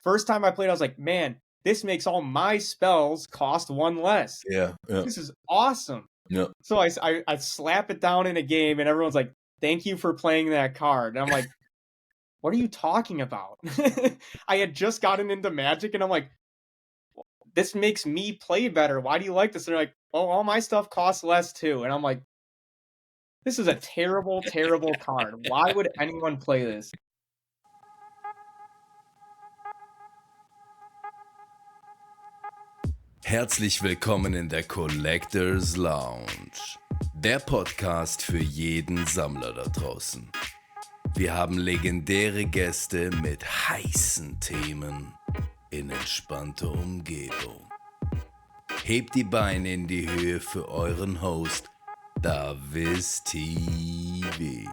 first time I played, I was like, man, this makes all my spells cost one less. Yeah. This is awesome. Yeah. So I slap it down in a game, and everyone's like, thank you for playing that card. And I'm like, what are you talking about? I had just gotten into Magic, and I'm like, this makes me play better. Why do you like this? And they're like, oh, all my stuff costs less too. And I'm like, this is a terrible, terrible card. Why would anyone play this? Herzlich willkommen in der Collectors Lounge, der Podcast für jeden Sammler da draußen. Wir haben legendäre Gäste mit heißen Themen in entspannter Umgebung. Hebt die Beine in die Höhe für euren Host, Davis TV.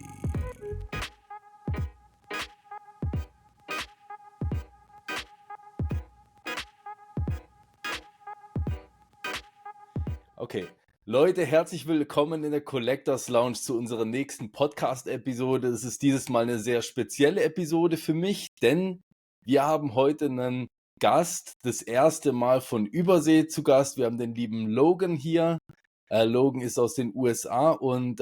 Okay, Leute, herzlich willkommen in der Collectors Lounge zu unserer nächsten Podcast-Episode. Es ist dieses Mal eine sehr spezielle Episode für mich, denn wir haben heute einen Gast, das erste Mal von Übersee zu Gast. Wir haben den lieben Logan hier. Logan ist aus den USA und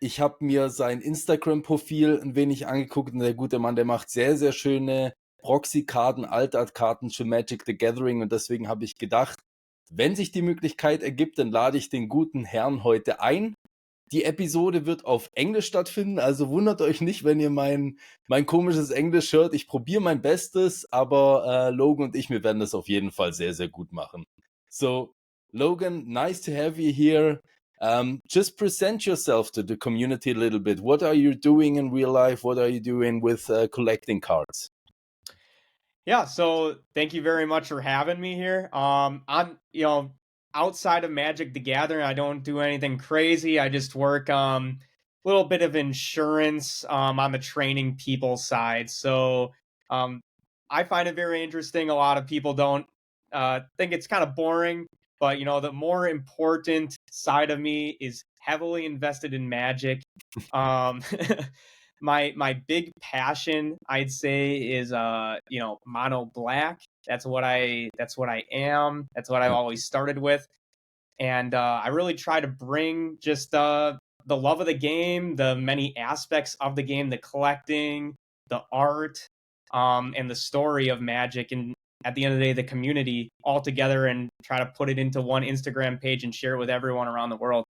ich habe mir sein Instagram-Profil ein wenig angeguckt und der gute Mann, der macht sehr, sehr schöne Proxy-Karten, Altart-Karten für Magic the Gathering und deswegen habe ich gedacht, wenn sich die Möglichkeit ergibt, dann lade ich den guten Herrn heute ein. Die Episode wird auf Englisch stattfinden, also wundert euch nicht, wenn ihr mein komisches Englisch hört. Ich probiere mein Bestes, aber Logan und ich, wir werden das auf jeden Fall sehr, sehr gut machen. So, Logan, nice to have you here. Just present yourself to the community a little bit. What are you doing in real life? What are you doing with collecting cards? Yeah, so thank you very much for having me here. I'm, outside of Magic the Gathering, I don't do anything crazy. I just work a little bit of insurance on the training people side. So I find it very interesting. A lot of people don't think it's kind of boring, but the more important side of me is heavily invested in Magic. My big passion, I'd say, is mono black. That's what I am. That's what I've always started with. And I really try to bring just the love of the game, the many aspects of the game, the collecting, the art, and the story of Magic, and at the end of the day, the community all together, and try to put it into one Instagram page and share it with everyone around the world.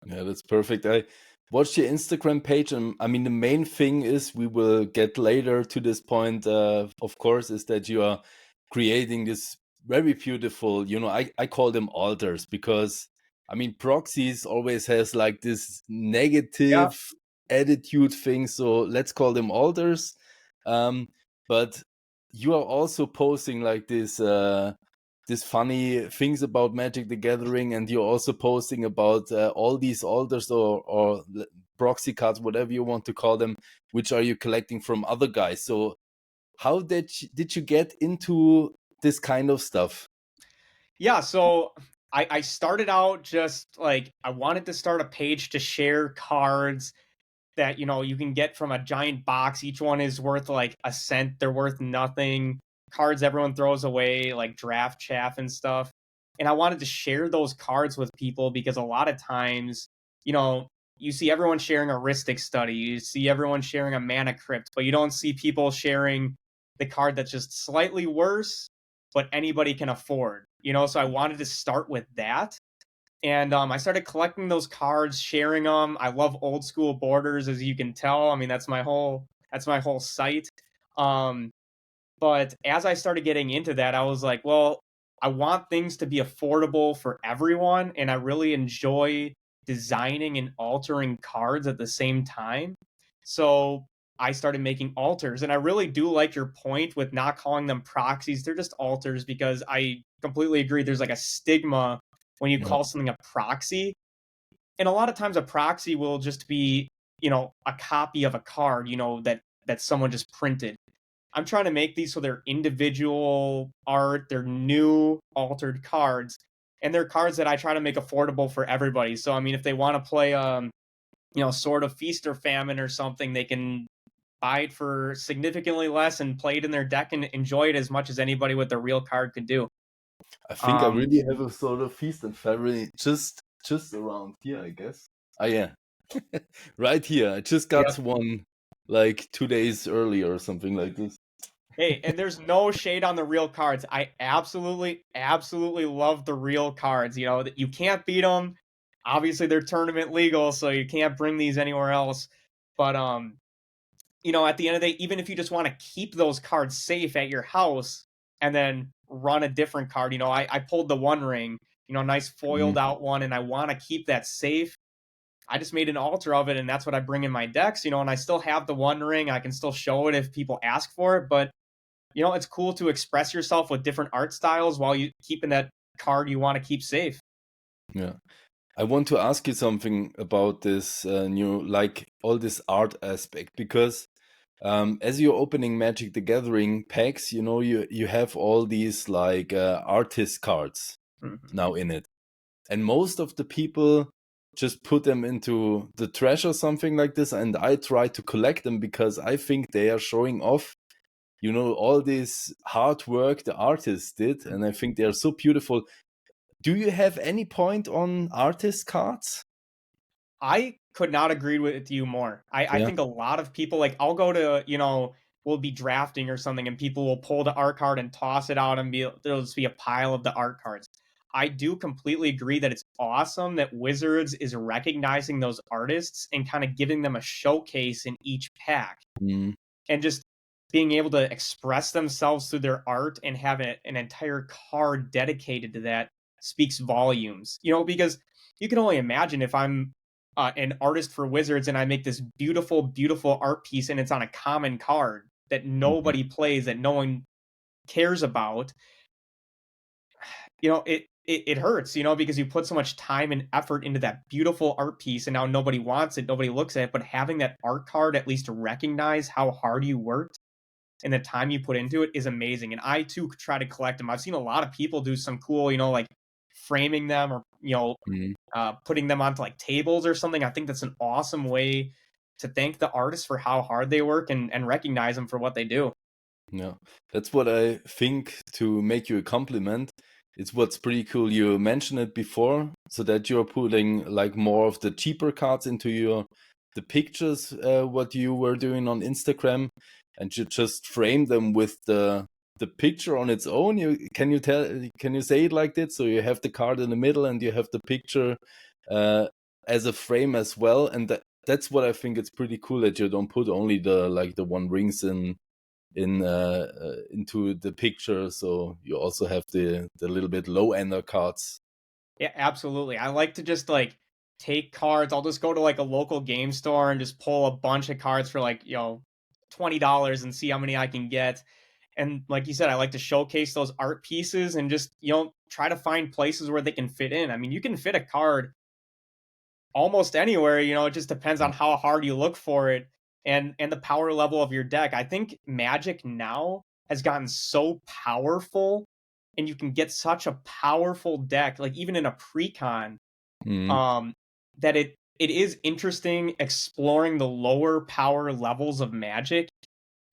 Yeah, that's perfect. I watched your Instagram page, and I mean, the main thing is we will get later to this point, of course, is that you are creating this very beautiful, I call them altars because, I mean, proxies always has like this negative attitude thing, so let's call them altars. But you are also posting like this funny things about Magic the Gathering, and you're also posting about all these altars or proxy cards, whatever you want to call them, which are you collecting from other guys. So how did you get into this kind of stuff? Yeah, so I started out just like I wanted to start a page to share cards that you can get from a giant box. Each one is worth like a cent. They're worth nothing. Cards everyone throws away, like draft chaff and stuff. And I wanted to share those cards with people because a lot of times, you see everyone sharing a Rhystic Study, you see everyone sharing a Mana Crypt, but you don't see people sharing the card that's just slightly worse, but anybody can afford. So I wanted to start with that. And I started collecting those cards, sharing them. I love old school borders, as you can tell. I mean, that's my whole site. But as I started getting into that, I was like, well, I want things to be affordable for everyone, and I really enjoy designing and altering cards at the same time. So I started making altars, and I really do like your point with not calling them proxies. They're just altars, because I completely agree. There's like a stigma when you call something a proxy. And a lot of times a proxy will just be, a copy of a card, that someone just printed. I'm trying to make these so they're individual art, they're new altered cards, and they're cards that I try to make affordable for everybody. So I mean, if they want to play Sword of Feast or Famine or something, they can buy it for significantly less and play it in their deck and enjoy it as much as anybody with a real card could do. I think I really have a sort of feast and family just around here, I guess. Ah, yeah. Right here. I just got Yep. one like 2 days earlier or something like this. Hey, and there's no shade on the real cards. I absolutely, absolutely love the real cards. You know, that you can't beat them. Obviously, they're tournament legal, so you can't bring these anywhere else. But you know, at the end of the day, even if you just want to keep those cards safe at your house and then run a different card, you know, I pulled the One Ring, you know, nice foiled Mhm. out one, and I want to keep that safe. I just made an altar of it, and that's what I bring in my decks, you know, and I still have the One Ring. I can still show it if people ask for it, but you know, it's cool to express yourself with different art styles while you keeping that card you want to keep safe. Yeah. I want to ask you something about this new, like all this art aspect, because as you're opening Magic the Gathering packs, you know, you have all these like artist cards Mhm. now in it. And most of the people just put them into the trash or something like this. And I try to collect them because I think they are showing off, you know, all this hard work the artist did. And I think they are so beautiful. Do you have any point on artist cards? I could not agree with you more. I Yeah. think a lot of people, like, I'll go to, you know, we'll be drafting or something, and people will pull the art card and toss it out, and there'll just be a pile of the art cards. I do completely agree that it's awesome that Wizards is recognizing those artists and kind of giving them a showcase in each pack, Mm, and just being able to express themselves through their art and have an entire card dedicated to that speaks volumes. You know, because you can only imagine if I'm an artist for Wizards and I make this beautiful, beautiful art piece and it's on a common card that mhm. nobody plays, that no one cares about. You know, it hurts, you know, because you put so much time and effort into that beautiful art piece and now nobody wants it, nobody looks at it, but having that art card at least recognize how hard you worked and the time you put into it is amazing. And I too try to collect them. I've seen a lot of people do some cool, you know, like framing them or, you know, Mm. putting them onto like tables or something. I think that's an awesome way to thank the artists for how hard they work and recognize them for what they do. Yeah, that's what I think to make you a compliment. It's what's pretty cool. You mentioned it before, so that you're putting like more of the cheaper cards into your the pictures, what you were doing on Instagram, and you just frame them with the picture on its own. Can you say it like that? So you have the card in the middle and you have the picture uh, as a frame as well, and that's what I think it's pretty cool that you don't put only the like the one rings into the picture, so you also have the little bit low ender cards. Yeah, absolutely. I like to just like take cards. I'll just go to like a local game store and just pull a bunch of cards for like, you know, $20 and see how many I can get. And like you said, I like to showcase those art pieces and just, you know, try to find places where they can fit in. I mean, you can fit a card almost anywhere, you know, it just depends on how hard you look for it and the power level of your deck. I think Magic now has gotten so powerful and you can get such a powerful deck like even in a precon Mm, um that it is interesting exploring the lower power levels of Magic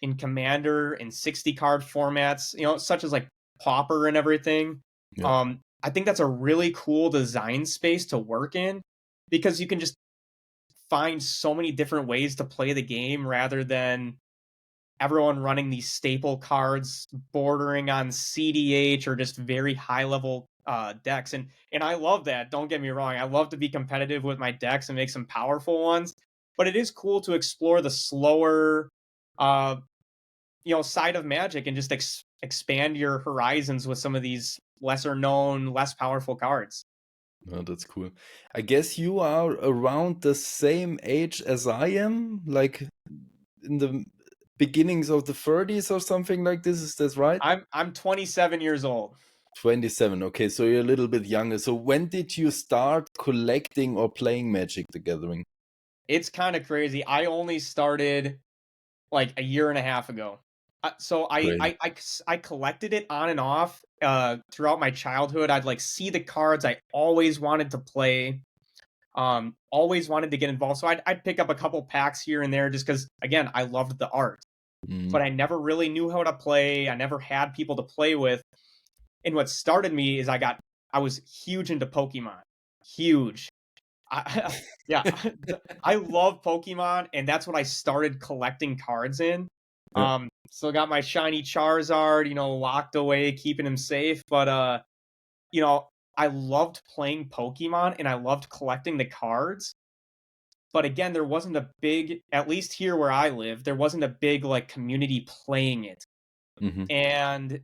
in Commander and 60 card formats, you know, such as like Pauper and everything. yeah. I think that's a really cool design space to work in because you can just find so many different ways to play the game rather than everyone running these staple cards bordering on CDH or just very high level decks. And I love that. Don't get me wrong. I love to be competitive with my decks and make some powerful ones. But it is cool to explore the slower uh, you know, side of Magic and just expand your horizons with some of these lesser known, less powerful cards. No, that's cool. I guess you are around the same age as I am, like in the beginnings of the 30s or something like this. Is that right? I'm 27 years old. 27. Okay, so you're a little bit younger. So when did you start collecting or playing Magic the Gathering? It's kind of crazy. I only started like a year and a half ago. So Great. I collected it on and off throughout my childhood. I'd like see the cards I always wanted to play. Always wanted to get involved. So I'd pick up a couple packs here and there just because, again, I loved the art. Mm. But I never really knew how to play. I never had people to play with. And what started me is I was huge into Pokemon. Huge. Yeah, I love Pokemon, and that's what I started collecting cards in. Yeah. So I got my shiny Charizard, locked away, keeping him safe. But you know, I loved playing Pokemon and I loved collecting the cards. But again, there wasn't a big, at least here where I live, there wasn't a big like community playing it. Mm-hmm. And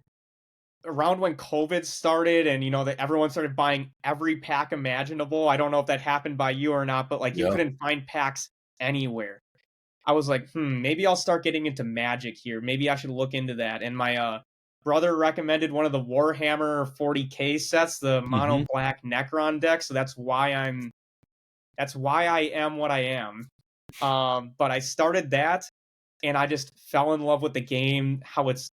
around when COVID started and that everyone started buying every pack imaginable. I don't know if that happened by you or not, but like you Yeah. couldn't find packs anywhere. I was like, maybe I'll start getting into Magic here. Maybe I should look into that. And my brother recommended one of the Warhammer 40K sets, the Mm-hmm. mono black Necron deck. So that's why I am what I am. But I started that and I just fell in love with the game, how it's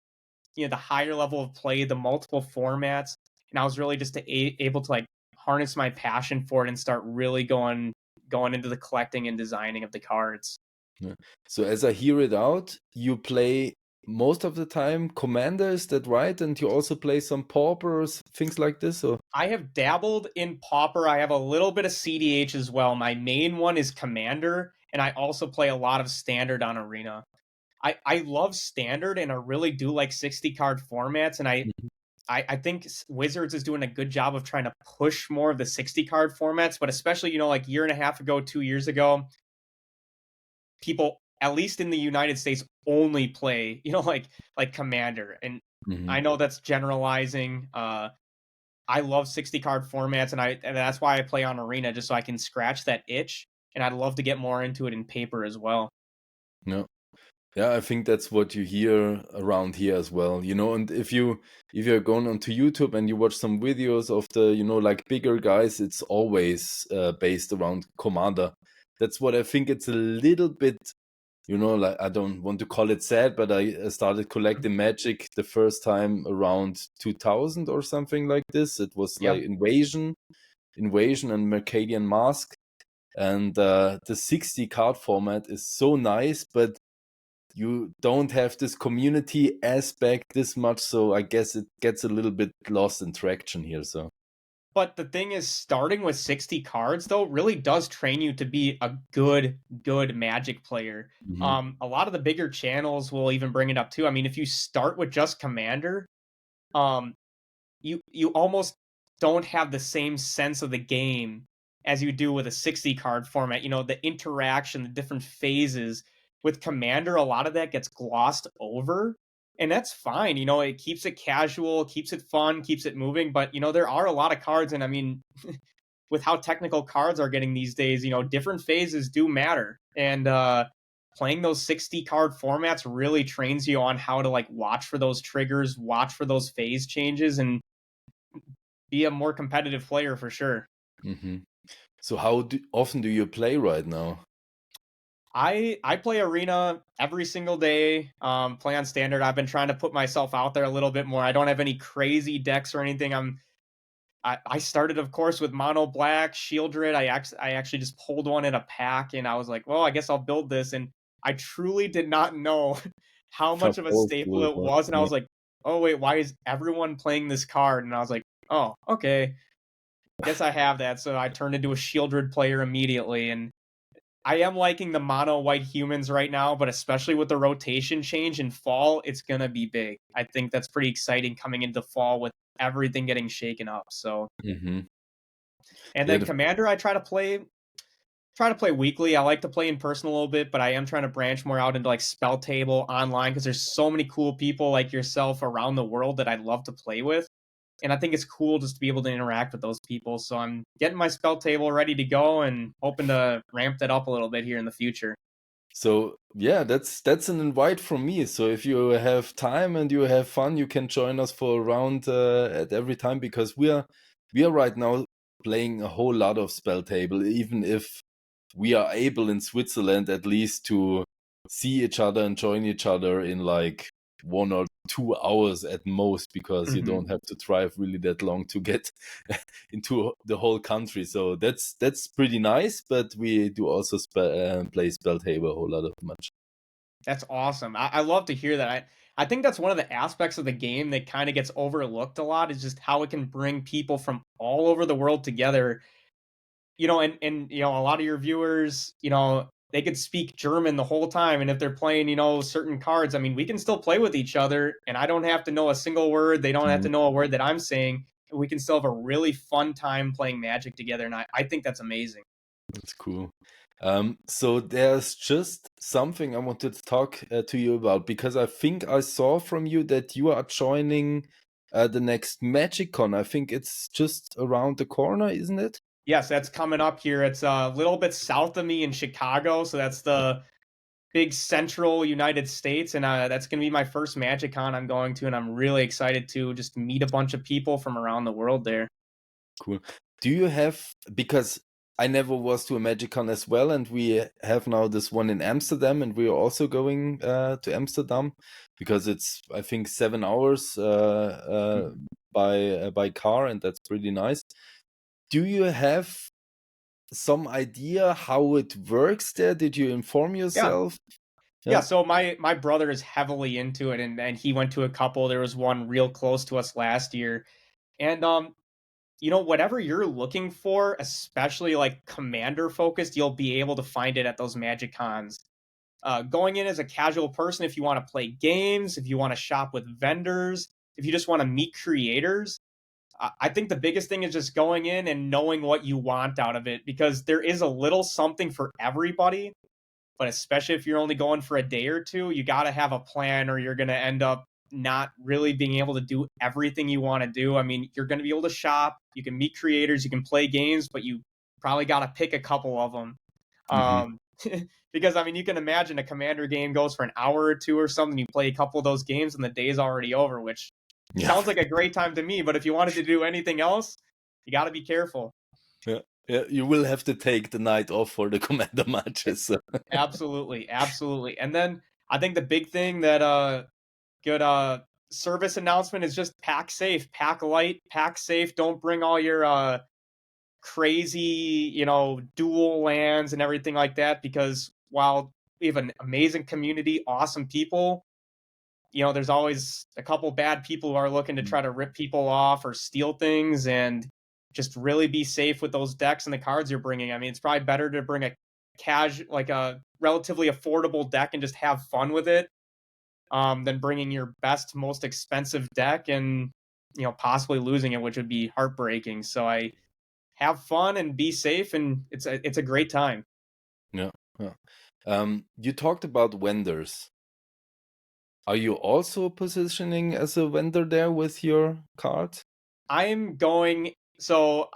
the higher level of play, the multiple formats, and I was really just able to like harness my passion for it and start really going into the collecting and designing of the cards. Yeah. So as I hear it out, you play most of the time Commander, is that right? And you also play some Paupers, things like this, or? I have dabbled in Pauper. I have a little bit of CDH as well. My main one is Commander, and I also play a lot of Standard on Arena. I love Standard, and I really do like 60 card formats, and Mhm. I think Wizards is doing a good job of trying to push more of the 60 card formats, but especially, like year and a half ago, 2 years ago, people, at least in the United States, only play, like Commander. And Mhm. I know that's generalizing. I love 60 card formats and that's why I play on Arena, just so I can scratch that itch. And I'd love to get more into it in paper as well. Yeah. Yeah, I think that's what you hear around here as well. And if you're going onto YouTube and you watch some videos of the, like bigger guys, it's always based around Commander. That's what I think it's a little bit, like I don't want to call it sad, but I started collecting Magic the first time around 2000 or something like this. It was like Yep. Invasion and Mercadian Mask. And the 60 card format is so nice, but you don't have this community aspect this much, so I guess it gets a little bit lost in traction here. So, But the thing is, starting with 60 cards, though, really does train you to be a good Magic player. mhm. A lot of the bigger channels will even bring it up too. I mean, if you start with just Commander, um, you almost don't have the same sense of the game as you do with a 60 card format. The interaction, the different phases. With Commander, a lot of that gets glossed over, and that's fine. It keeps it casual, keeps it fun, keeps it moving. But there are a lot of cards, and I mean, with how technical cards are getting these days, different phases do matter. And playing those 60 card formats really trains you on how to like watch for those triggers, watch for those phase changes, and be a more competitive player for sure. Mhm. So how often do you play right now? I play Arena every single day. Play on Standard. I've been trying to put myself out there a little bit more. I don't have any crazy decks or anything. I started, of course, with Mono Black Shieldred. I actually just pulled one in a pack, and I was like, well, I guess I'll build this. And I truly did not know how How much of a powerful staple it it was. was. And I Yeah. was like, oh wait, why is everyone playing this card? And I was like, oh, okay, guess I have that. So I turned into a Shieldred player immediately, and I am liking the mono white humans right now, but especially with the rotation change in fall, it's gonna be big. I think that's pretty exciting coming into fall with everything getting shaken up. So, Mhm. and Yeah. then Commander, I try to play weekly. I like to play in person a little bit, but I am trying to branch more out into like Spell Table online because there's so many cool people like yourself around the world that I'd love to play with. And I think it's cool just to be able to interact with those people. So I'm getting my Spell Table ready to go and hoping to ramp that up a little bit here in the future. So yeah, that's an invite from me. So if you have time and you have fun, you can join us for a round at every time, because we are right now playing a whole lot of Spell Table, even if we are able in Switzerland at least to see each other and join each other in like 1 or 2 hours at most, because you Mhm. don't have to drive really that long to get into the whole country. So that's pretty nice. But we do also play Spelltable a whole lot of much. That's awesome. I love to hear that. I think that's one of the aspects of the game that kind of gets overlooked a lot, is just how it can bring people from all over the world together. And a lot of your viewers, they could speak German the whole time, and if they're playing, certain cards, I mean, we can still play with each other, and I don't have to know a single word. They don't have Mhm. to know a word that I'm saying. And we can still have a really fun time playing Magic together, and I think that's amazing. That's cool. So there's just something I wanted to talk to you about, because I think I saw from you that you are joining the next MagicCon. I think it's just around the corner, isn't it? Yes, that's coming up here. It's a little bit south of me in Chicago, so that's the big central United States, and that's going to be my first MagicCon I'm going to, and I'm really excited to just meet a bunch of people from around the world there. Cool. Do you have, because I never was to a MagicCon as well, and we have now this one in Amsterdam, and we are also going to Amsterdam, because it's, I think, 7 hours Mhm. by car, and that's pretty nice. Do you have some idea how it works there? Did you inform Yeah. yourself? Yeah, Yeah. so my brother is heavily into it, and he went to a couple. There was one real close to us last year. And whatever you're looking for, especially like commander focused, you'll be able to find it at those Magic Cons. Going in as a casual person, if you want to play games, if you want to shop with vendors, if you just want to meet creators, I think the biggest thing is just going in and knowing what you want out of it, because there is a little something for everybody. But especially if you're only going for a day or two, you got to have a plan, or you're going to end up not really being able to do everything you want to do. I mean, you're going to be able to shop, you can meet creators, you can play games, but you probably got to pick a couple of them. Hmm. Um, because I mean, you can imagine a commander game goes for an hour or two or something. You play a couple of those games, and the day's already over, which Yeah. sounds like a great time to me. But if you wanted to do anything else, you got to be careful. Yeah. Yeah. You will have to take the night off for the commander matches. So. Absolutely, absolutely. And then I think the big thing that good service announcement is just pack safe, pack light, pack safe. Don't bring all your crazy, dual lands and everything like that, because while we have an amazing community, awesome people, there's always a couple bad people who are looking to try to rip people off or steal things, and just really be safe with those decks and the cards you're bringing. I mean, it's probably better to bring a like a relatively affordable deck and just have fun with it, than bringing your best, most expensive deck and possibly losing it, which would be heartbreaking. So I have fun and be safe, and it's a great time. Yeah. Yeah. You talked about vendors. Are you also positioning as a vendor there with your card? I'm going. So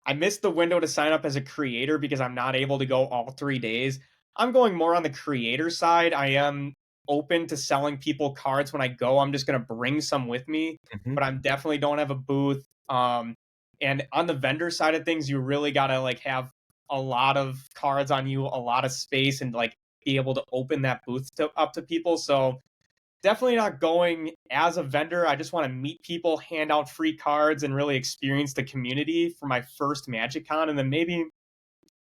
I missed the window to sign up as a creator because I'm not able to go all 3 days. I'm going more on the creator side. I am open to selling people cards when I go. I'm just going to bring some with me, Mhm. but I'm definitely don't have a booth. And on the vendor side of things, you really got to like have a lot of cards on you, a lot of space, and like be able to open that booth up to people. So definitely not going as a vendor. I just want to meet people, hand out free cards, and really experience the community for my first Magic Con. And then maybe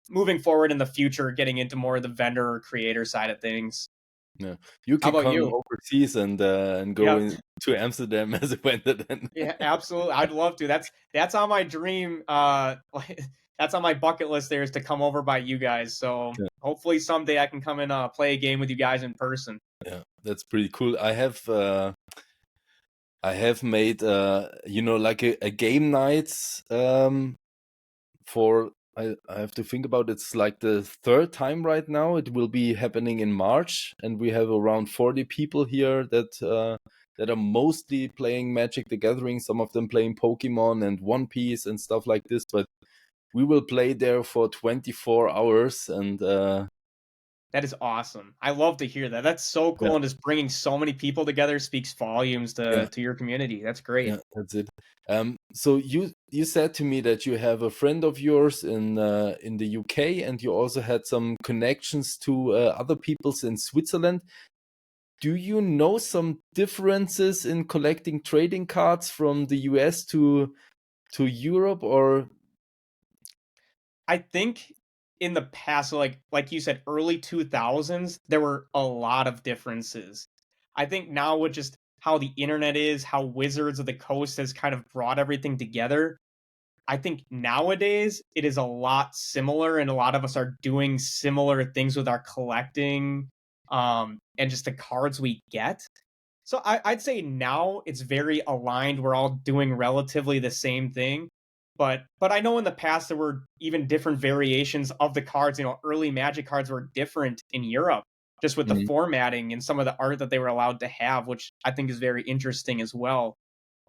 moving forward in the future, getting into more of the vendor or creator side of things. Yeah. You How can about come you? overseas and go Yeah, to Amsterdam as a vendor then. yeah, absolutely. I'd love to. That's on my dream. That's on my bucket list. There is to come over by you guys. So Yeah. hopefully someday I can come and play a game with you guys in person. Yeah, that's pretty cool. I have made like a game nights for I have to think about it's like the third time right now. It will be happening in March, and we have around 40 people here that are mostly playing Magic the Gathering, some of them playing Pokemon and One Piece and stuff like this, but we will play there for 24 hours and That is awesome. I love to hear that. That's so yeah, cool, and just bringing so many people together speaks volumes yeah. to your community. That's Yeah, great. that's it. So you said to me that you have a friend of yours in the UK, and you also had some connections to other peoples in Switzerland. do you know some differences in collecting trading cards from the US to Europe, or I think in the past, so like you said, early 2000s, there were a lot of differences. I think now with just how the internet is, how Wizards of the Coast has kind of brought everything together, I think nowadays it is a lot similar, and a lot of us are doing similar things with our collecting, and just the cards we get. So I'd say now it's very aligned. We're all doing relatively the same thing. But I know in the past there were even different variations of the cards. You know, early Magic cards were different in Europe, just with the Mhm. formatting and some of the art that they were allowed to have, which I think is very interesting as well.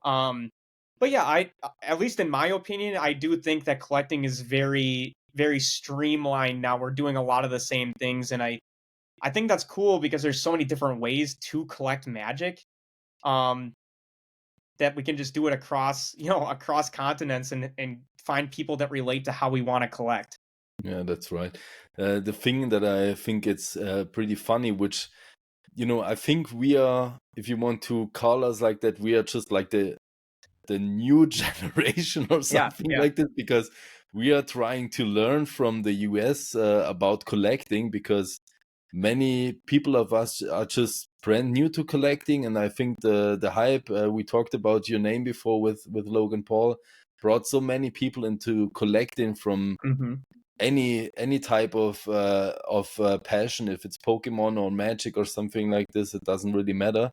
Um, but yeah, I at least in my opinion, I do think that collecting is very, very streamlined now. We're doing a lot of the same things, and I think that's cool because there's so many different ways to collect Magic. Um, that we can just do it across, across continents, and find people that relate to how we want to collect. Yeah, that's right. The thing that I think it's pretty funny, which I think we are, if you want to call us like that, we are just like the new generation or Yeah, something yeah. like this, because we are trying to learn from the US about collecting, because many people of us are just brand new to collecting. And I think the hype, we talked about your name before with Logan Paul, brought so many people into collecting from Hmm. any type of passion. If it's Pokemon or Magic or something like this, it doesn't really matter.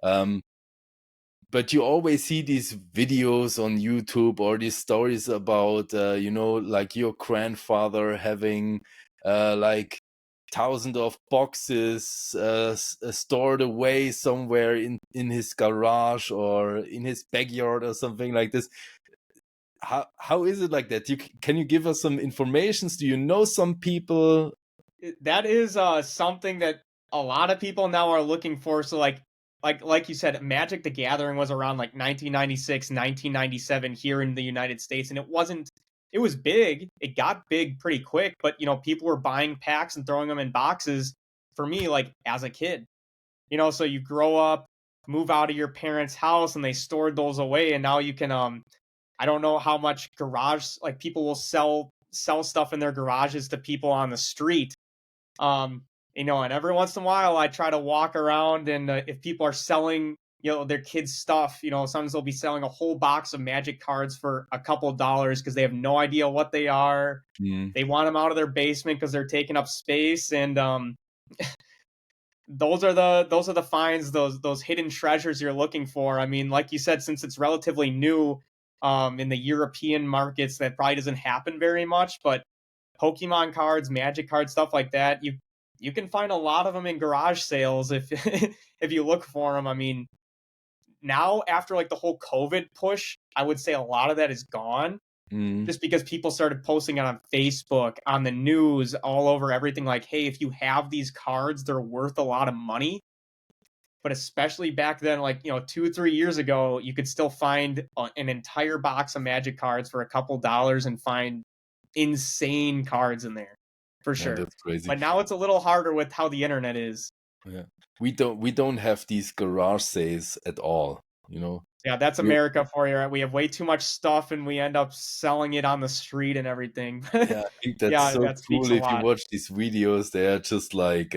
um but you always see these videos on YouTube, or these stories about like your grandfather having like thousands of boxes stored away somewhere in his garage or in his backyard or something like this. How is it like that? Can you give us some informations? Do you know some people? That is something that a lot of people now are looking for. So like you said, Magic the Gathering was around like 1996, 1997 here in the United States, and it was big. It got big pretty quick, but people were buying packs and throwing them in boxes for me like as a kid. So you grow up, move out of your parents' house, and they stored those away, and now you can I don't know how much garage, like, people will sell stuff in their garages to people on the street. um, and every once in a while, I try to walk around, and if people are selling, their kids' stuff, sometimes they'll be selling a whole box of Magic cards for a couple of dollars because they have no idea what they are. Mm, They want them out of their basement because they're taking up space, and those are the finds, those hidden treasures you're looking for. I mean, like you said, since it's relatively new, in the European markets, that probably doesn't happen very much, but Pokemon cards, Magic cards, stuff like that, you can find a lot of them in garage sales if if you look for them. I mean, now after like the whole COVID push, I would say a lot of that is gone, mm, just because people started posting it on Facebook, on the news, all over everything. Like, hey, if you have these cards, they're worth a lot of money. But especially back then, like 2 or 3 years ago, you could still find an entire box of Magic cards for a couple dollars and find insane cards in there, for yeah, sure. that's crazy. But now it's a little harder with how the internet is. Yeah, we don't have these garage sales at all. Yeah, that's we America for you, right? We have way too much stuff, and we end up selling it on the street and everything. Yeah, I think that's Yeah, so that speaks cool. a If you lot. watch these videos, they are just like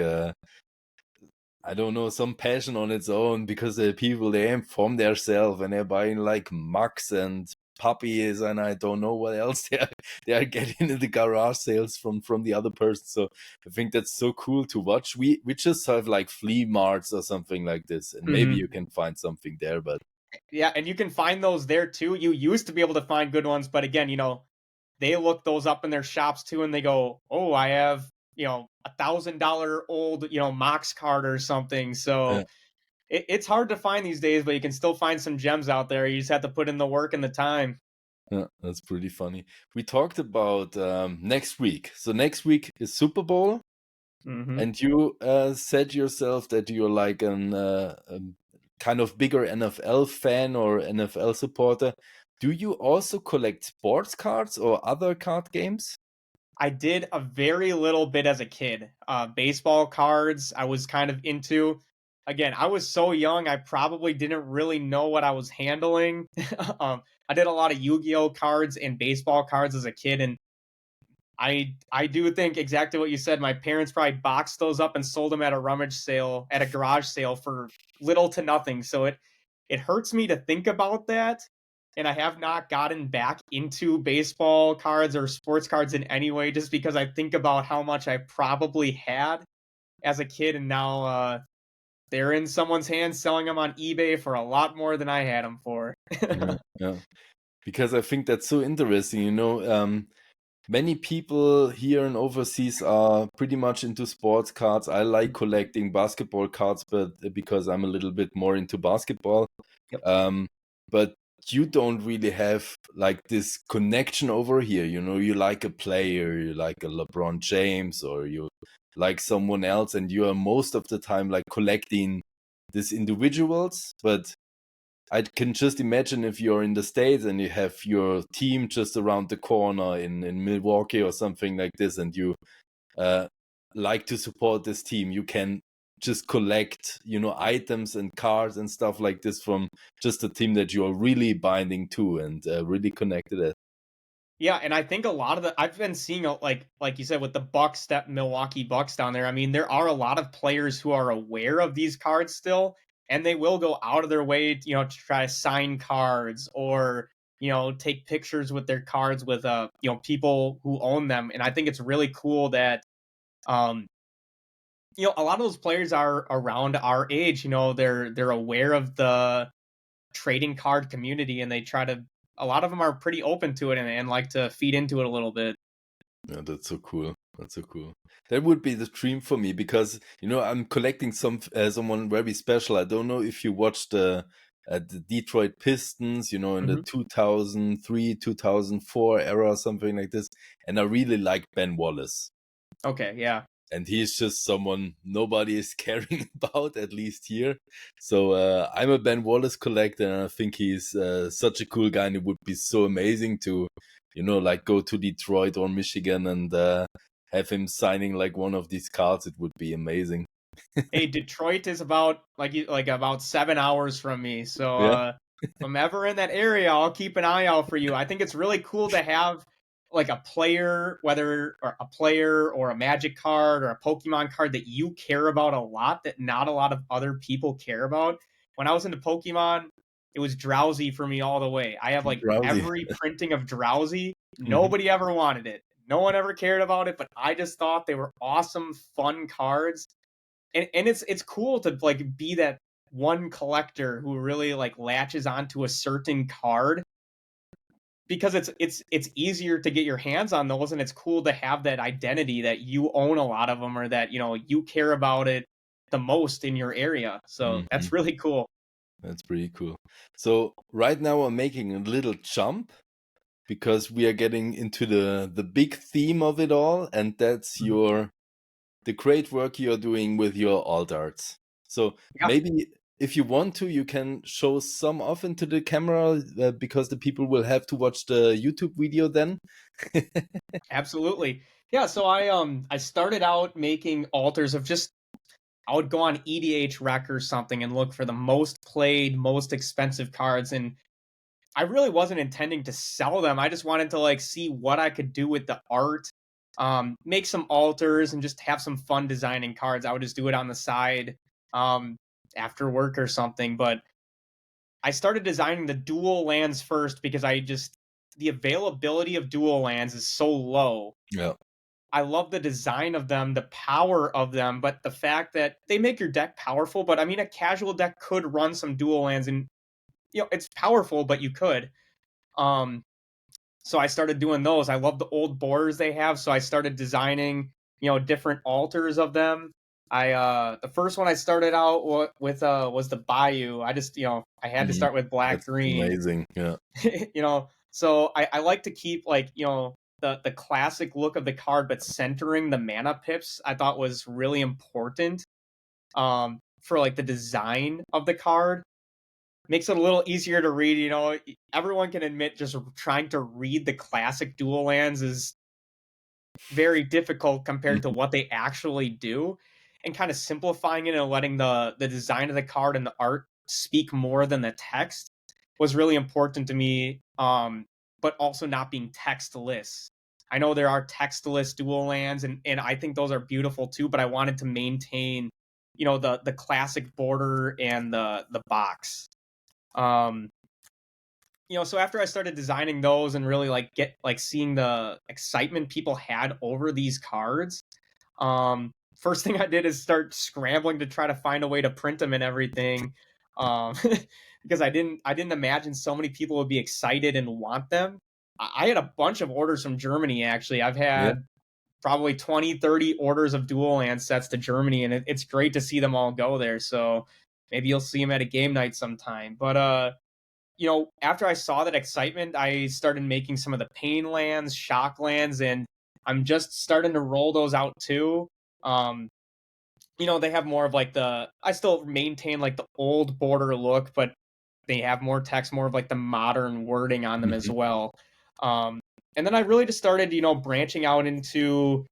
I don't know, some passion on its own, because the people, they inform themselves and they're buying like mugs and puppies, and I don't know what else they are getting in the garage sales from the other person. So I think that's so cool to watch. We just have like flea marts or something like this, and maybe Hmm. you can find something there, but Yeah, and you can find those there too. You used to be able to find good ones, but again, they look those up in their shops too, and they go, "Oh, I have $1,000 old Mox card or something." yeah, So it's hard to find these days, but you can still find some gems out there. You just have to put in the work and the time. yeah, that's pretty funny. We talked about next week. So next week is Super Bowl. Hmm. And you said yourself that you're like a kind of bigger NFL fan or NFL supporter. Do you also collect sports cards or other card games? I did a very little bit as a kid. Baseball cards I was kind of into. again, I was so young, I probably didn't really know what I was handling. I did a lot of Yu-Gi-Oh cards and baseball cards as a kid, and I do think exactly what you said. My parents probably boxed those up and sold them at a rummage sale, at a garage sale for little to nothing. So it hurts me to think about that. And I have not gotten back into baseball cards or sports cards in any way, just because I think about how much I probably had as a kid, and now they're in someone's hands selling them on eBay for a lot more than I had them for. Yeah, yeah. Because I think that's so interesting. Many people here in overseas are pretty much into sports cards. I like collecting basketball cards, but because I'm a little bit more into basketball. Yep. But you don't really have like this connection over here. You like a player, you like a LeBron James, or you like someone else, and you are most of the time like collecting these individuals. But I can just imagine if you're in the States and you have your team just around the corner in Milwaukee or something like this, and you uh, like to support this team, you can just collect, items and cards and stuff like this from just a team that you're really binding to and really connected at. Yeah, and I think a lot of I've been seeing like you said with the Bucks, that Milwaukee Bucks down there. I mean, there are a lot of players who are aware of these cards still, and they will go out of their way, to try to sign cards or take pictures with their cards with people who own them. And I think it's really cool that um a lot of those players are around our age. They're aware of the trading card community, and they try to. A lot of them are pretty open to it and like to feed into it a little bit. Yeah, that's so cool. That's so cool. That would be the dream for me because I'm collecting someone very special. I don't know if you watched the Detroit Pistons, in the Mhm. 2003, 2004 era, something like this. And I really like Ben Wallace. Okay, yeah. And he's just someone nobody is caring about, at least here. So I'm a Ben Wallace collector, and I think he's such a cool guy, and it would be so amazing to, like go to Detroit or Michigan and have him signing like one of these cards. It would be amazing. Hey, Detroit is about about 7 hours from me. So Yeah. if I'm ever in that area, I'll keep an eye out for you. I think it's really cool to have like a player, whether or a player or a Magic card or a Pokemon card that you care about a lot, that not a lot of other people care about. When I was into Pokemon, it was Drowsy for me all the way. I have like Rousey. every printing of Drowsy. Mhm. Nobody ever wanted it. No one ever cared about it, but I just thought they were awesome, fun cards. And it's cool to like be that one collector who really like latches onto a certain card, because it's easier to get your hands on those, and it's cool to have that identity that you own a lot of them, or that you care about it the most in your area. So Mhm. that's really cool. That's pretty cool. So right now I'm making a little jump because we are getting into the big theme of it all, and that's Mhm. the great work you're doing with your alt arts. So Yeah, maybe if you want to, you can show some off into the camera because the people will have to watch the YouTube video then. absolutely. Yeah, so I started out making altars of just, I would go on EDH Rec or something and look for the most played, most expensive cards, and I really wasn't intending to sell them. I just wanted to like see what I could do with the art, make some altars, and just have some fun designing cards. I would just do it on the side, um, after work or something. But I started designing the dual lands first because the availability of dual lands is so low. Yeah. I love the design of them, the power of them, but the fact that they make your deck powerful. But I mean, a casual deck could run some dual lands, and it's powerful, but you could. Um, So I started doing those. I love the old borders they have, so I started designing, different altars of them. The first one I started out with was the Bayou. I just, I had to Mhm. start with black That's green. amazing. Yeah. So I like to keep like, the classic look of the card, but centering the mana pips I thought was really important for like the design of the card. Makes it a little easier to read. Everyone can admit just trying to read the classic dual lands is very difficult compared to what they actually do. and kind of simplifying it and letting the design of the card and the art speak more than the text was really important to me. But also not being textless. I know there are textless dual lands, and I think those are beautiful too, but I wanted to maintain, the classic border and the box. So after I started designing those and really seeing the excitement people had over these cards, first thing I did is start scrambling to try to find a way to print them and everything. Um, because I didn't imagine so many people would be excited and want them. I had a bunch of orders from Germany, actually. I've Yeah. had probably 20, 30 orders of dual land sets to Germany, and it's great to see them all go there. So maybe you'll see them at a game night sometime. But after I saw that excitement, I started making some of the pain lands, shock lands, and I'm just starting to roll those out too. Um, they have more of I still maintain like the old border look, but they have more text, more of like the modern wording on them as Mhm. well. Um, and then I really just started, branching out into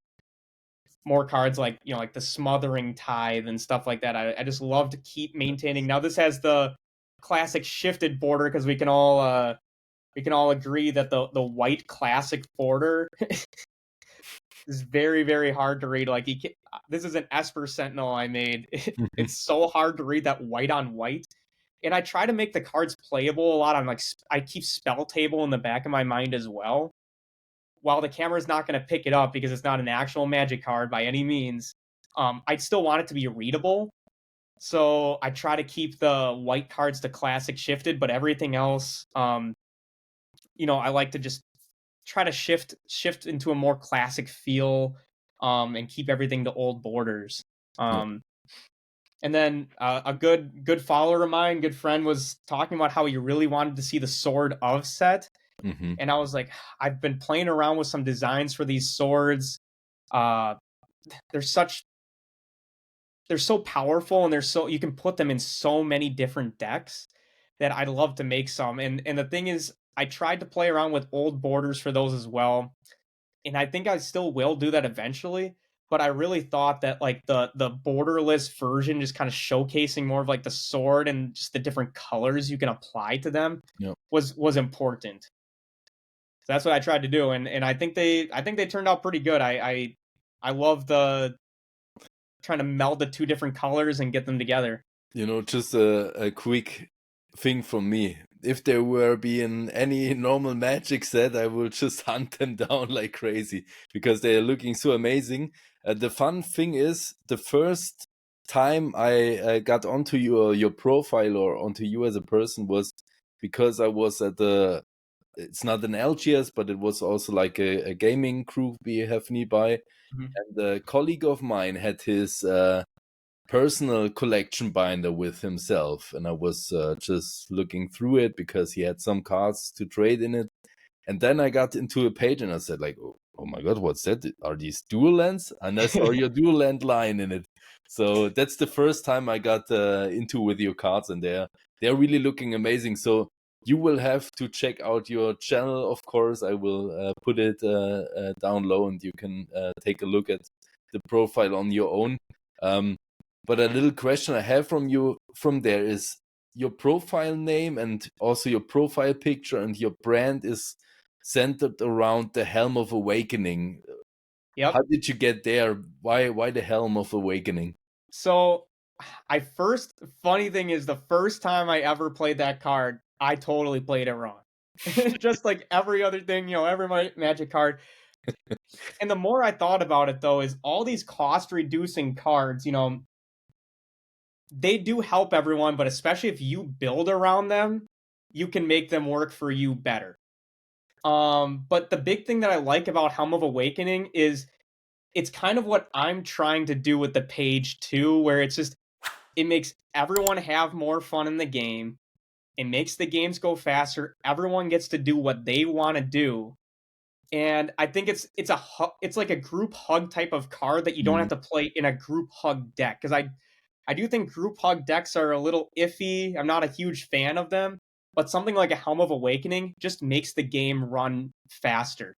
more cards like the smothering tithe and stuff like that. I just love to keep maintaining. Now this has the classic shifted border because we can all agree that the white classic border is very, very hard to read. This is an Esper Sentinel I made. It's so hard to read that white on white. And I try to make the cards playable a lot. I keep spell table in the back of my mind as well. While the camera's not going to pick it up because it's not an actual Magic card by any means, I'd still want it to be readable. So I try to keep the white cards to classic shifted, but everything else, I like to just try to shift into a more classic feel, and keep everything to old borders. Yeah. Um, and then a good follower of mine, good friend, was talking about how he really wanted to see the Sword of set, Mhm. and I was like, I've been playing around with some designs for these swords. Uh, they're such they're so powerful, and you can put them in so many different decks that I'd love to make some. And the thing is, I tried to play around with old borders for those as well, and I think I still will do that eventually. But I really thought that like the borderless version, just kind of showcasing more of like the sword and just the different colors you can apply to them, Yeah. was important. So that's what I tried to do, and I think they turned out pretty good. I love the trying to meld the two different colors and get them together. Just a quick thing from me. If there were being any normal Magic set, I will just hunt them down like crazy because they are looking so amazing. The fun thing is, the first time I got onto your profile or onto you as a person was because I was at it's not an LGS, but it was also like a gaming group we have nearby. Mhm. And a colleague of mine had his personal collection binder with himself, and I was just looking through it because he had some cards to trade in it. And then I got into a page and I said like, oh my god, what's that? Are these dual lands? And I saw your dual land line in it. So that's the first time I got into with your cards, and they're really looking amazing. So you will have to check out your channel, of course. I will put it down low, and you can take a look at the profile on your own. But a little question I have from you from there is, your profile name and also your profile picture and your brand is centered around the Helm of Awakening. Yep. How did you get there? Why the Helm of Awakening? So funny thing is, the first time I ever played that card, I totally played it wrong. Just like every other thing, every Magic card. And the more I thought about it, though, is all these cost reducing cards, they do help everyone, but especially if you build around them, you can make them work for you better. But the big thing that I like about Helm of Awakening is it's kind of what I'm trying to do with the page too, where it makes everyone have more fun in the game. It makes the games go faster. Everyone gets to do what they want to do. And I think it's like a group hug type of card that you don't have Mhm. to play in a group hug deck, because I do think group hug decks are a little iffy. I'm not a huge fan of them, but something like a Helm of Awakening just makes the game run faster.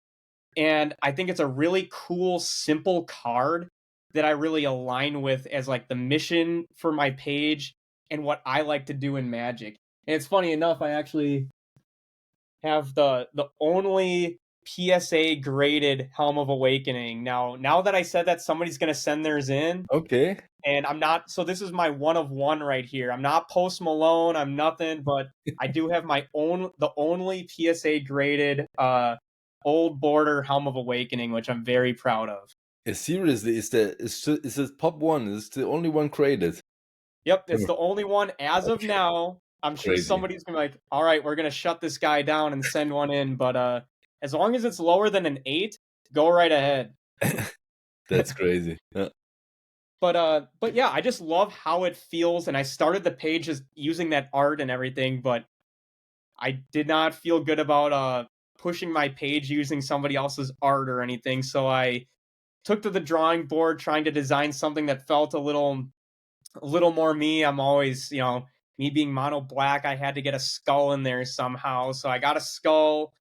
And I think it's a really cool, simple card that I really align with as like the mission for my page and what I like to do in Magic. And it's funny enough, I actually have the only PSA graded Helm of Awakening. Now that I said that, somebody's gonna send theirs in, Okay. and I'm not. So this is my one of one right here. I'm not Post Malone. I'm nothing, but I do have my own, the only PSA graded old border Helm of Awakening, which I'm very proud of. Seriously, is the top one? Is the only one created? Yep, Oh, it's the only one as of okay, now. I'm sure crazy. somebody's gonna be like, all right, we're gonna shut this guy down and send one in, but as long as it's lower than an 8, go right ahead. That's crazy. Yeah. But yeah, I just love how it feels, and I started the page just using that art and everything, but I did not feel good about pushing my page using somebody else's art or anything. So I took to the drawing board trying to design something that felt a little more me. I'm always, me being mono black, I had to get a skull in there somehow. So I got a skull,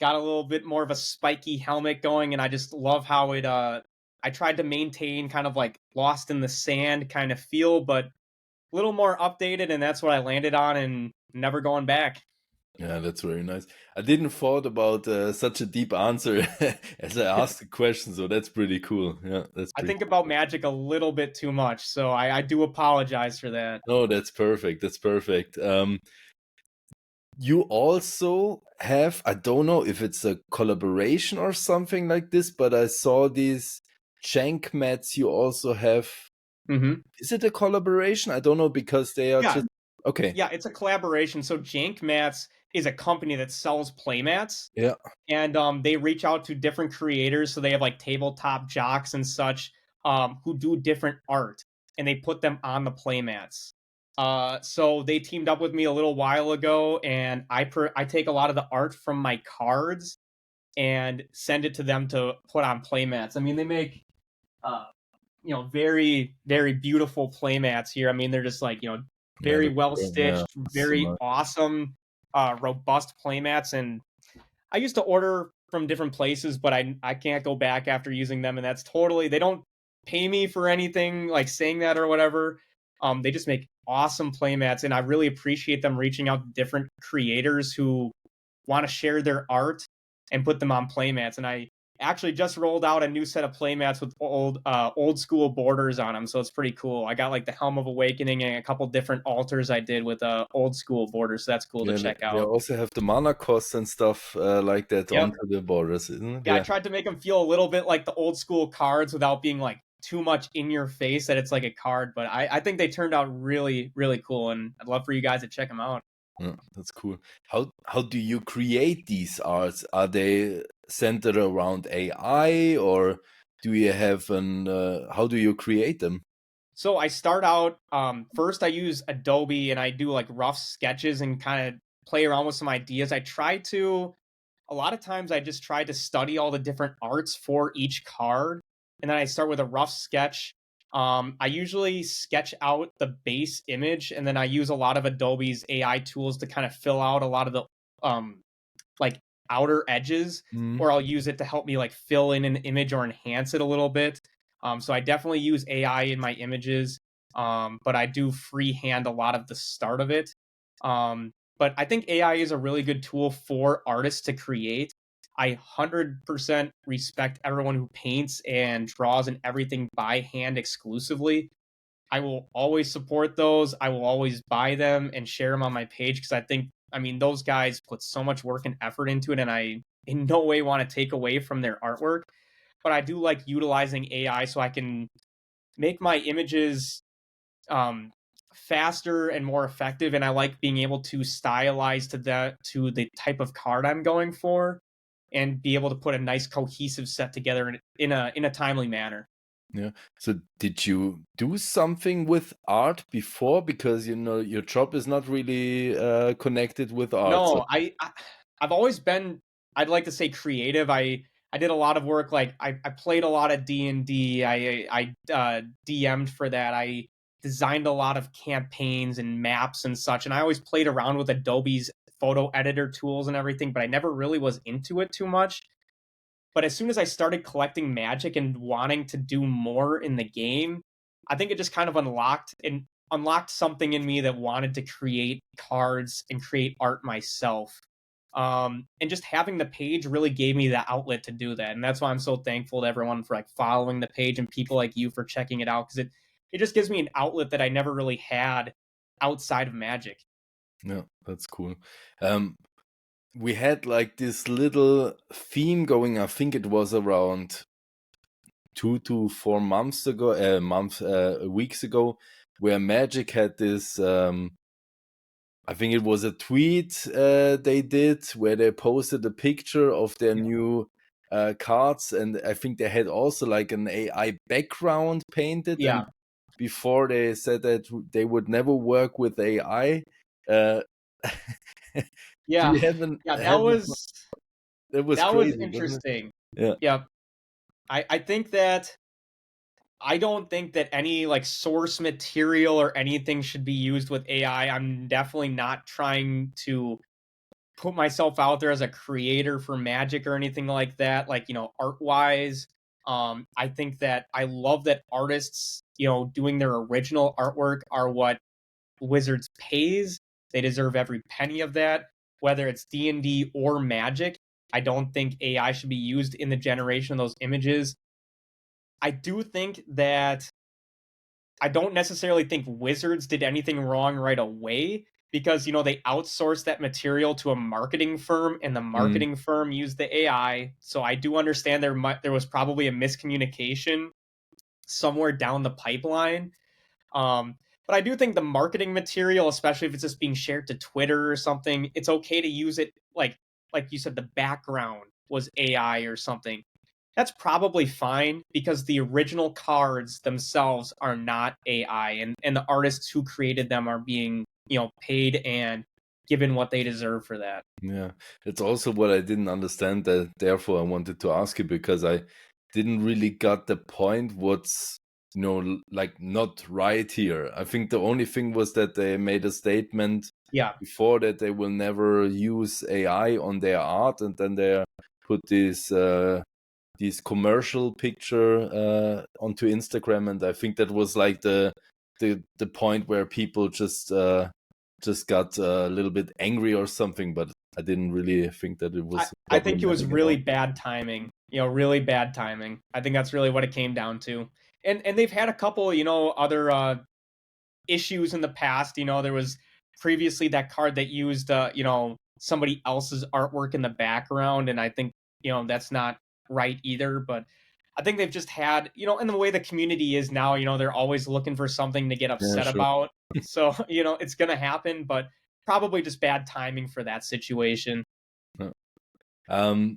got a little bit more of a spiky helmet going, and I just love how it I tried to maintain kind of like lost in the sand kind of feel, but a little more updated, and that's what I landed on and never going back. Yeah, that's very nice. I didn't thought about such a deep answer as I asked the question, so that's pretty cool. Yeah, that's I pretty think cool. about Magic a little bit too much, so I do apologize for that. No, that's perfect. That's perfect. You also have, I don't know if it's a collaboration or something like this, but I saw these Jank mats you also have. Hmm. Is it a collaboration? I don't know because they are Yeah, just okay. yeah, it's a collaboration. So Jank Mats is a company that sells playmats, Yeah. and they reach out to different creators. So they have like tabletop jocks and such who do different art, and they put them on the playmats. So they teamed up with me a little while ago, and I take a lot of the art from my cards and send it to them to put on playmats. I mean, they make uh, very, very beautiful playmats here. I mean, they're just like, Yeah, very well yeah, stitched, so very nice. awesome, robust playmats. And I used to order from different places, but I can't go back after using them. And that's totally, they don't pay me for anything like saying that or whatever. They just make awesome playmats, and I really appreciate them reaching out to different creators who want to share their art and put them on playmats. And I actually just rolled out a new set of playmats with old school borders on them, so it's pretty cool. I got like the Helm of Awakening and a couple different altars I did with old school borders, so that's cool to Yeah, check they out. also have the mana costs and stuff like that Yep. onto the borders, isn't it? Yeah, I Yeah. tried to make them feel a little bit like the old school cards without being like too much in your face that it's like a card, but I think they turned out really, really cool, and I'd love for you guys to check them out. Yeah, that's cool. How do you create these arts? Are they centered around AI or do you have an how do you create them? So I start out first I use Adobe and I do like rough sketches and kind of play around with some ideas. A lot of times I just try to study all the different arts for each card, and then I start with a rough sketch. I usually sketch out the base image, and then I use a lot of Adobe's AI tools to kind of fill out a lot of the um like outer edges, Mm. or I'll use it to help me like fill in an image or enhance it a little bit. So I definitely use AI in my images, but I do freehand a lot of the start of it. But I think AI is a really good tool for artists to create. I 100% respect everyone who paints and draws and everything by hand exclusively. I will always support those. I will always buy them and share them on my page because I mean, those guys put so much work and effort into it, and I in no way want to take away from their artwork. But I do like utilizing AI so I can make my images um, faster and more effective, and I like being able to stylize to the type of card I'm going for, and be able to put a nice cohesive set together in a timely manner. Yeah. So did you do something with art before? Because you know your job is not really connected with art. So No, I've always been, I'd like to say, creative. I did a lot of work, like I played a lot of D&D. I DM'd for that. I designed a lot of campaigns and maps and such, and I always played around with Adobe's photo editor tools and everything, but I never really was into it too much. But as soon as I started collecting magic and wanting to do more in the game, I think it just kind of unlocked something in me that wanted to create cards and create art myself. And just having the page really gave me the outlet to do that. And that's why I'm so thankful to everyone for like following the page and people like you for checking it out, because it just gives me an outlet that I never really had outside of magic. Yeah, that's cool. We had like this little theme going. I think it was around 2 to 4 months ago, weeks ago, where Magic had this. I think it was a tweet they did where they posted a picture of their new cards, and I think they had also like an AI background painted. Yeah. And before they said that they would never work with AI. Uh, do Yeah. you have an Yeah, have that was that was crazy, wasn't interesting. it? Yeah. Yeah. I think that I don't think that any like source material or anything should be used with AI. I'm definitely not trying to put myself out there as a creator for magic or anything like that, like, art wise. I think that I love that artists, doing their original artwork are what Wizards pays. They deserve every penny of that, whether it's D&D or magic. I don't think AI should be used in the generation of those images. I do think that I don't necessarily think Wizards did anything wrong right away, because they outsourced that material to a marketing firm, and the Mm, marketing firm used the AI. So I do understand there was probably a miscommunication somewhere down the pipeline. But I do think the marketing material, especially if it's just being shared to Twitter or something, it's okay to use it, like you said, the background was AI or something. That's probably fine, because the original cards themselves are not AI, and the artists who created them are being, paid and given what they deserve for that. yeah, it's also what I didn't understand. That therefore I wanted to ask you, because I didn't really got the point. What's like not right here? I think the only thing was that they made a statement Yeah. before that they will never use AI on their art, and then they put this commercial picture onto Instagram, and I think that was like the point where people just got a little bit angry or something. But I didn't really think that it I, was I think it was problematic at all. really bad timing. Really bad timing. I think that's really what it came down to. And they've had a couple, other issues in the past. There was previously that card that used somebody else's artwork in the background, and I think, that's not right either. But I think they've just had, in the way the community is now, they're always looking for something to get Yeah, upset sure. about. So, it's gonna happen, but probably just bad timing for that situation. Yeah. Um,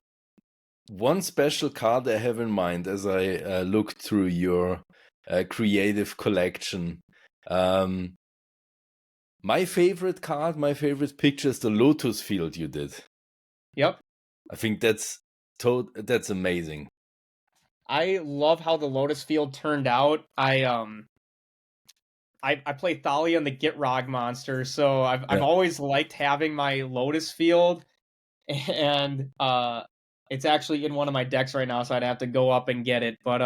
One special card I have in mind as I look through your creative collection. Um, my favorite card, my favorite picture is the Lotus Field you did. Yep. I think that's amazing. I love how the Lotus Field turned out. I play Thalia and the Gitrog monster, so I've Yeah, always liked having my Lotus Field, and it's actually in one of my decks right now, so I'd have to go up and get it. But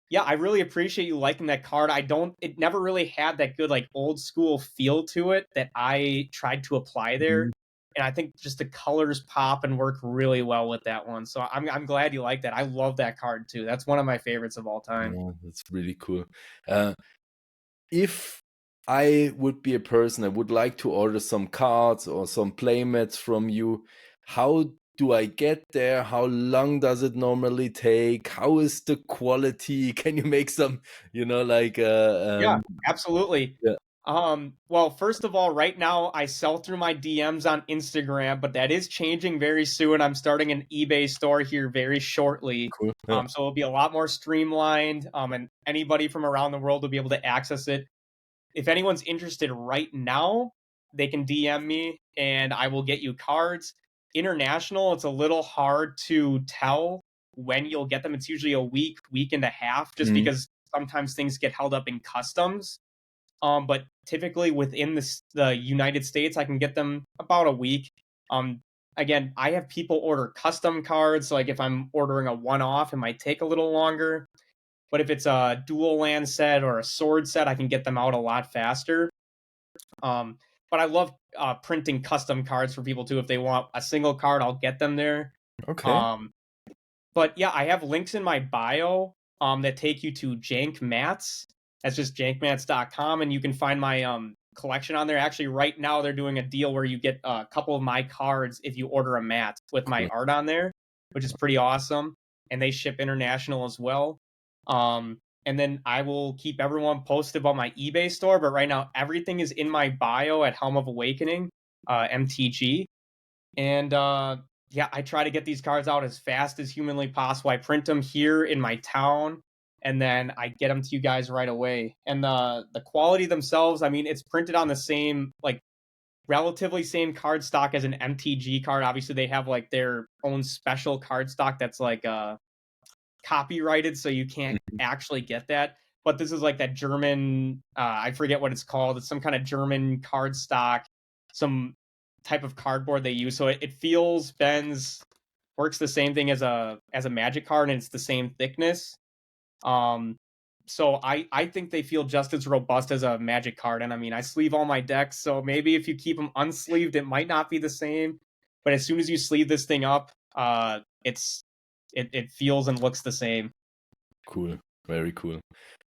yeah, I really appreciate you liking that card. It never really had that good like old school feel to it that I tried to apply there. mhm. And I think just the colors pop and work really well with that one. So I'm glad you like that. I love that card too. That's one of my favorites of all time. Yeah, that's really cool. Uh, if I would be a person, I would like to order some cards or some playmats from you. How do I get there? How long does it normally take? How is the quality? Can you make some, like Yeah, absolutely. yeah, Well, first of all, right now I sell through my DMs on Instagram, but that is changing very soon. I'm starting an eBay store here very shortly. cool. Yeah. So it'll be a lot more streamlined, and anybody from around the world will be able to access it. If anyone's interested right now, they can DM me and I will get you cards. International, it's a little hard to tell when you'll get them. It's usually a week and a half, just Mhm. because sometimes things get held up in customs. But typically within the United States, I can get them about a week. Um, again, I have people order custom cards. So like if I'm ordering a one-off, it might take a little longer. But if it's a dual land set or a sword set, I can get them out a lot faster. But I love printing custom cards for people too. If they want a single card, I'll get them there. Okay. Um, but yeah, I have links in my bio that take you to Jank Mats. That's just jankmats.com, and you can find my collection on there. Actually, right now they're doing a deal where you get a couple of my cards if you order a mat with my Cool. art on there, which is pretty awesome. And they ship international as well. And then I will keep everyone posted about my eBay store. But right now, everything is in my bio at Helm of Awakening, MTG. And yeah, I try to get these cards out as fast as humanly possible. I print them here in my town, and then I get them to you guys right away. And the quality themselves, I mean, it's printed on the same, like, relatively same card stock as an MTG card. Obviously, they have like their own special card stock that's like copyrighted, so you can't actually get that. But this is like that German, I forget what it's called. It's some kind of German card stock, some type of cardboard they use. So it feels, bends, works the same thing as a Magic card, and it's the same thickness. So I think they feel just as robust as a Magic card. And I mean, I sleeve all my decks, so maybe if you keep them unsleeved, it might not be the same. But as soon as you sleeve this thing up, it feels and looks the same. Cool. Very cool.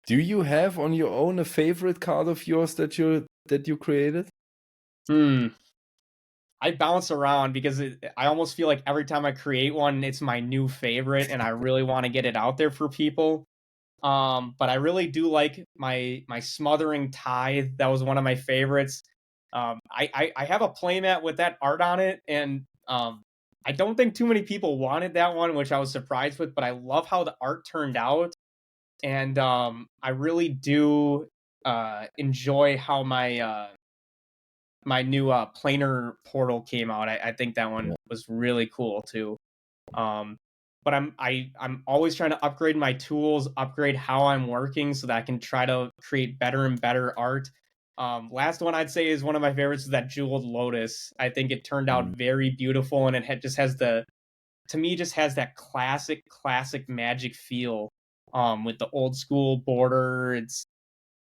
Do you have on your own a favorite card of yours that you created? I bounce around because I almost feel like every time I create one, it's my new favorite, and I really want to get it out there for people. But I really do like my Smothering Tithe. That was one of my favorites. I have a playmat with that art on it, and I don't think too many people wanted that one, which I was surprised with. But I love how the art turned out, and I really do enjoy how my new planar portal came out. I think that one was really cool too. But I'm always trying to upgrade my tools, upgrade how I'm working so that I can try to create better and better art. Last one I'd say is one of my favorites is that Jeweled Lotus. I think it turned out very beautiful, and it just has to me just has that classic Magic feel. With the old school border, it's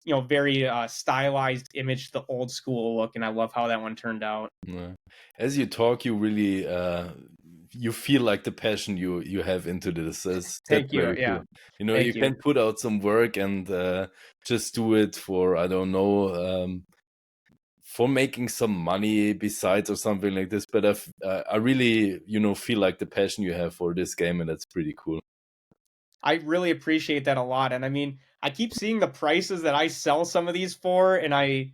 very stylized image, the old school look, and I love how that one turned out. Yeah. As you talk, you really you feel like the passion you have into this. That's Thank you. very Yeah. cool. You Thank you. can put out some work and just do it for, I don't know, for making some money besides or something like this. But I really, feel like the passion you have for this game, and that's pretty cool. I really appreciate that a lot. And I mean, I keep seeing the prices that I sell some of these for, and I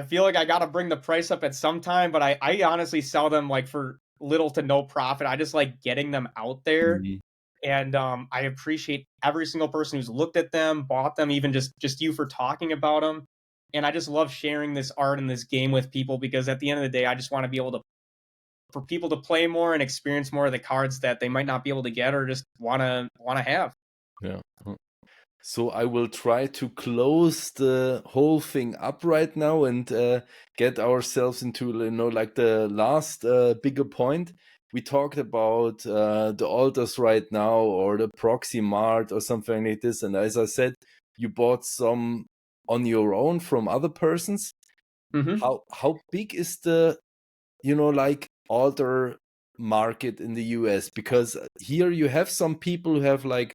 feel like I got to bring the price up at some time, but I honestly sell them like for little to no profit. I just like getting them out there. Mhm. And I appreciate every single person who's looked at them, bought them, even just you for talking about them. And I just love sharing this art and this game with people, because at the end of the day, I just want to be able to, for people to play more and experience more of the cards that they might not be able to get or just want to have. Yeah. So I will try to close the whole thing up right now and get ourselves into, like the last bigger point. We talked about the altars right now, or the proxy mart or something like this. And as I said, you bought some on your own from other persons. Mm-hmm. How big is the, like altar market in the US? Because here you have some people who have like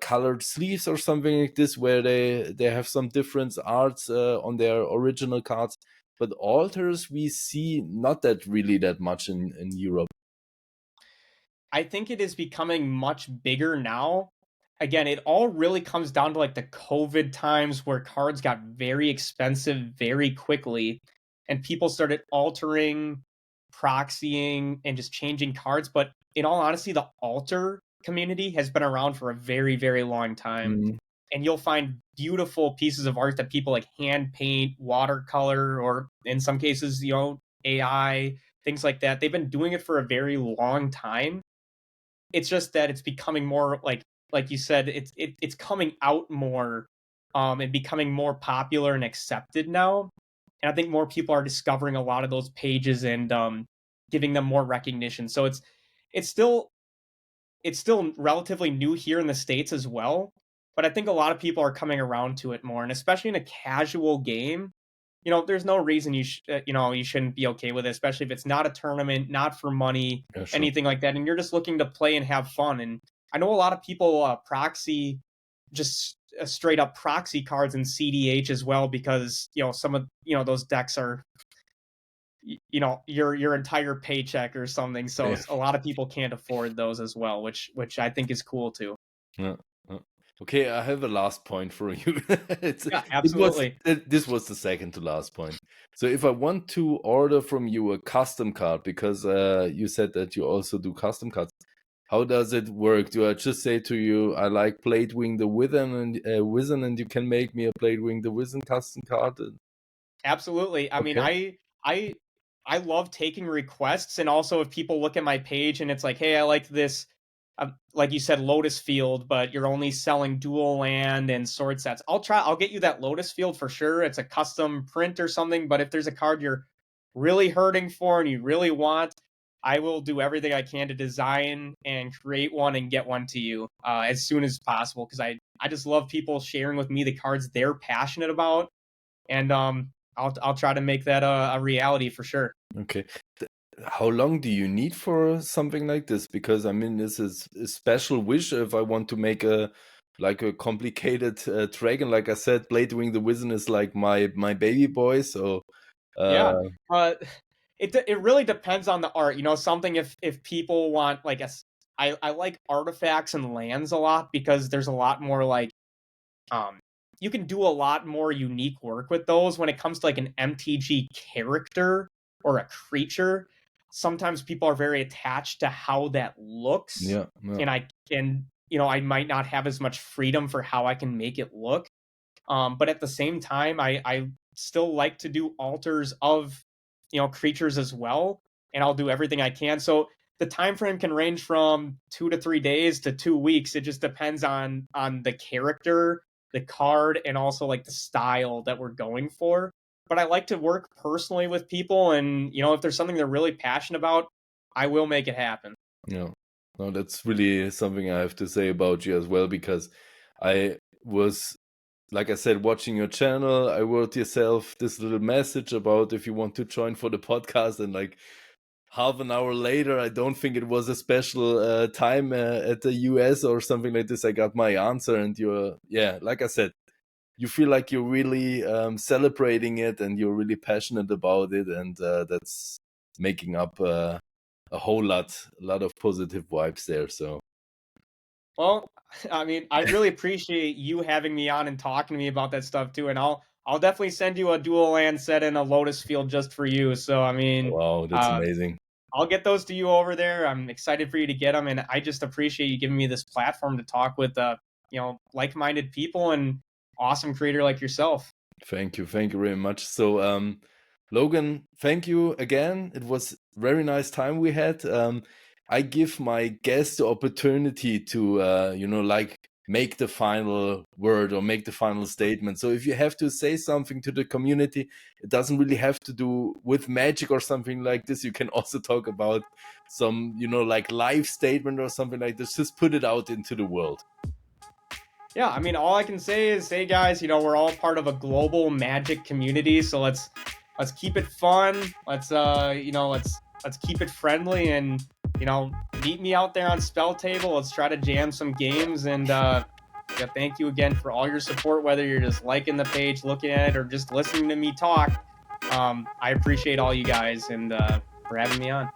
colored sleeves or something like this, where they have some different arts on their original cards. But altars we see not that much in Europe. I think it is becoming much bigger now. Again, it all really comes down to like the COVID times where cards got very expensive very quickly, and people started altering, proxying, and just changing cards. But in all honesty, the altar community has been around for a very, very long time. Mhm. And you'll find beautiful pieces of art that people like hand paint, watercolor, or in some cases, AI, things like that. They've been doing it for a very long time. It's just that it's becoming more like you said, it's coming out more, and becoming more popular and accepted now. And I think more people are discovering a lot of those pages and giving them more recognition. So it's still relatively new here in the States as well. But I think a lot of people are coming around to it more, and especially in a casual game, there's no reason you shouldn't be okay with it, especially if it's not a tournament, not for money, Yeah, sure. anything like that, and you're just looking to play and have fun. And I know a lot of people proxy just straight up proxy cards in CDH as well, because some of those decks are your entire paycheck or something. So Yeah. a lot of people can't afford those as well, which I think is cool too. Yeah. Okay, I have a last point for you. Yeah, absolutely. This was the second to last point. So if I want to order from you a custom card, because you said that you also do custom cards, how does it work? Do I just say to you, I like Bladewing the Wizen, and you can make me a Bladewing the Wizen custom card? Absolutely. I mean, Okay. I love taking requests, and also if people look at my page and it's like, hey, I like this, like you said, Lotus Field, but you're only selling dual land and sword sets. I'll get you that Lotus Field for sure. It's a custom print or something, but if there's a card you're really hurting for and you really want, I will do everything I can to design and create one and get one to you as soon as possible, because I just love people sharing with me the cards they're passionate about, and I'll try to make that a reality for sure. Okay. How long do you need for something like this? Because I mean, this is a special wish if I want to make a complicated dragon. Like I said, Bladewing the Wizen is like my baby boy. So Yeah, uh, uh, it really depends on the art. Something if people want like I like artifacts and lands a lot, because there's a lot more like um you can do a lot more unique work with those. When it comes to like an MTG character or a creature, sometimes people are very attached to how that looks, yeah, yeah, and I might not have as much freedom for how I can make it look. But at the same time, I still like to do alters of creatures as well, and I'll do everything I can. So the time frame can range from 2 to 3 days to 2 weeks. It just depends on the character, the card, and also like the style that we're going for. But I like to work personally with people, and if there's something they're really passionate about, I will make it happen. yeah. No, that's really something I have to say about you as well, because I was, like I said, watching your channel. I wrote yourself this little message about if you want to join for the podcast, and like half an hour later, I don't think it was a special time at the US or something like this, I got my answer. And you're, yeah, like I said, you feel like you're really celebrating it, and you're really passionate about it, and that's making up a whole lot of positive vibes there. So Well, I mean, I really appreciate you having me on and talking to me about that stuff too. And I'll definitely send you a dual land set and a Lotus Field just for you. So I mean, wow, that's amazing. I'll get those to you over there. I'm excited for you to get them, and I just appreciate you giving me this platform to talk with like-minded people and awesome creator like yourself. Thank you very much. So Logan, thank you again. It was very nice time we had. I give my guests the opportunity to like make the final word or make the final statement. So if you have to say something to the community, it doesn't really have to do with magic or something like this. You can also talk about some like life statement or something like this. Just put it out into the world. Yeah, I mean, all I can say is, hey guys, we're all part of a global magic community, so let's keep it fun. Let's keep it friendly, and meet me out there on Spell Table. Let's try to jam some games, and yeah, thank you again for all your support, whether you're just liking the page, looking at it, or just listening to me talk. I appreciate all you guys, and for having me on.